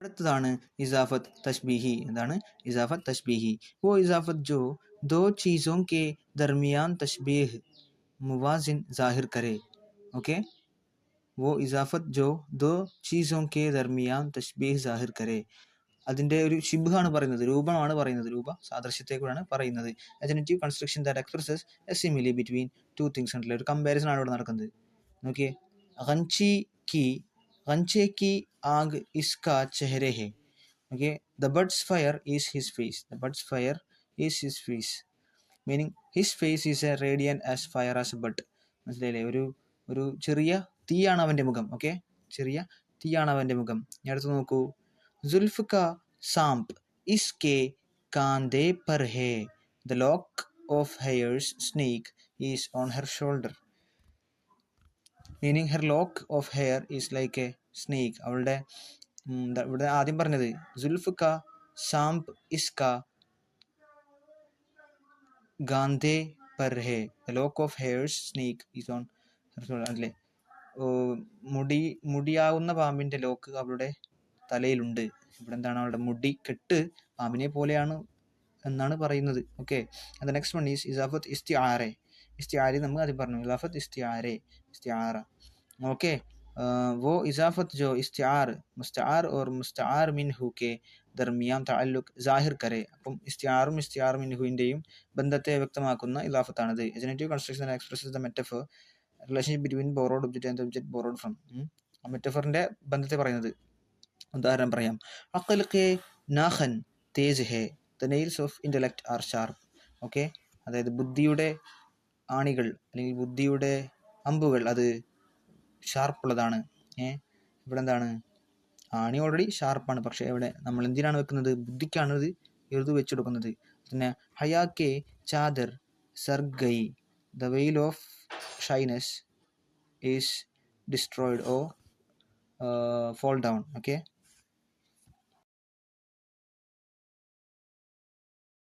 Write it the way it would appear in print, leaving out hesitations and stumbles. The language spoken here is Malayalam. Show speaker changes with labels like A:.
A: അടുത്തതാണ് ഇസാഫത്ത് തശ്ബീഹി. എന്താണ് ഇസാഫത്ത് തശ്ബീഹി? वो इजाफत जो दो चीज़ों के दरमियान तशबीह मुवाजिन जाहिर करे. ओके, वो इजाफत जो दो चीज़ों के दरमियान तशबीह जाहिर करे. അതിൻ്റെ ഒരു ഷിബ്ഹാണ് പറയുന്നത്, രൂപമാണ് പറയുന്നത്, രൂപ സാദൃശ്യത്തെക്കുറിച്ചാണ് പറയുന്നത്. A generative construction that expresses A simile between two things ഉണ്ടല്ലോ, ഒരു കമ്പാരിസൺ ആണ് ഇവിടെ നടക്കുന്നത്. നോക്കിയേ, ഗൻചി की गंचे की आग इसका चेहरे है. Okay, the bird's fire is his face. The bird's fire is his face. Meaning his face is a radiant as fire as a bird. മനസ്സിലായില്ലേ? ഒരു ചെറിയ തീയാണ് അവൻ്റെ മുഖം. ഓക്കെ, ചെറിയ തീയാണ് അവൻ്റെ മുഖം. ഞാൻ അടുത്ത് നോക്കൂ, जुल्फ का सांप इसके कांधे पर है. The lock of hair's snake is on her shoulder. Meaning her lock of hair is like a snake. അവളുടെ ഇവിടെ ആദ്യം പറഞ്ഞത് जुल्फ का सांप इसका कांधे पर है. The lock of hair's snake is on her shoulder. അല്ലേ, മുടിയാവുന്ന പാമ്പിൻ്റെ ലോക്ക് അവളുടെ തലയിലുണ്ട്. ഇവിടെ എന്താണ്, അവളുടെ മുടി കെട്ട് പാമ്പിനെ പോലെയാണ് എന്നാണ് പറയുന്നത്. ഓക്കെ, അത് നെക്സ്റ്റ് വൺ ഈസ് ഇസാഫത്ത് ഇസ്തിആറെ. ഇസ്തിആരി നമ്മൾ ആദ്യം പറഞ്ഞു, ഇസാഫത്ത് ഇസ്തിആറെ, ഇസ്തിആറ. ഓക്കെ, वो इजाफत जो इस्तिआर मुस्तार और मुस्तार मिन्हु के ദർമിയാൻ തഅല്ലുഖ് ജാഹിർ കരെ. അപ്പം ഇസ്തിആറും ഇസ്തിആർ മിൻഹുവിൻ്റെയും ബന്ധത്തെ വ്യക്തമാക്കുന്ന ഇലാഫത്താണിത്. Generative construction expresses the metaphor relationship between borrowed object and object borrowed from. ആ മെറ്റഫറിൻ്റെ ബന്ധത്തെ പറയുന്നത്. ഉദാഹരണം പറയാം, അഖൽ കെ നാഖൻ തേജ് ഹെ, the nails of intellect are sharp. Okay, അതായത് ബുദ്ധിയുടെ ആണികൾ അല്ലെങ്കിൽ ബുദ്ധിയുടെ അമ്പുകൾ അത് ഷാർപ്പുള്ളതാണ്. ഇവിടെ എന്താണ്, ആണി ഓൾറെഡി ഷാർപ്പാണ്, പക്ഷേ ഇവിടെ നമ്മൾ എന്തിനാണ് വെക്കുന്നത്, ബുദ്ധിക്കാണ് ഇത് എഴുതി വെച്ചെടുക്കുന്നത്. പിന്നെ ഹയാക്കെ ചാദർ സർഗൈ, the veil of shyness is destroyed or fall down. Okay,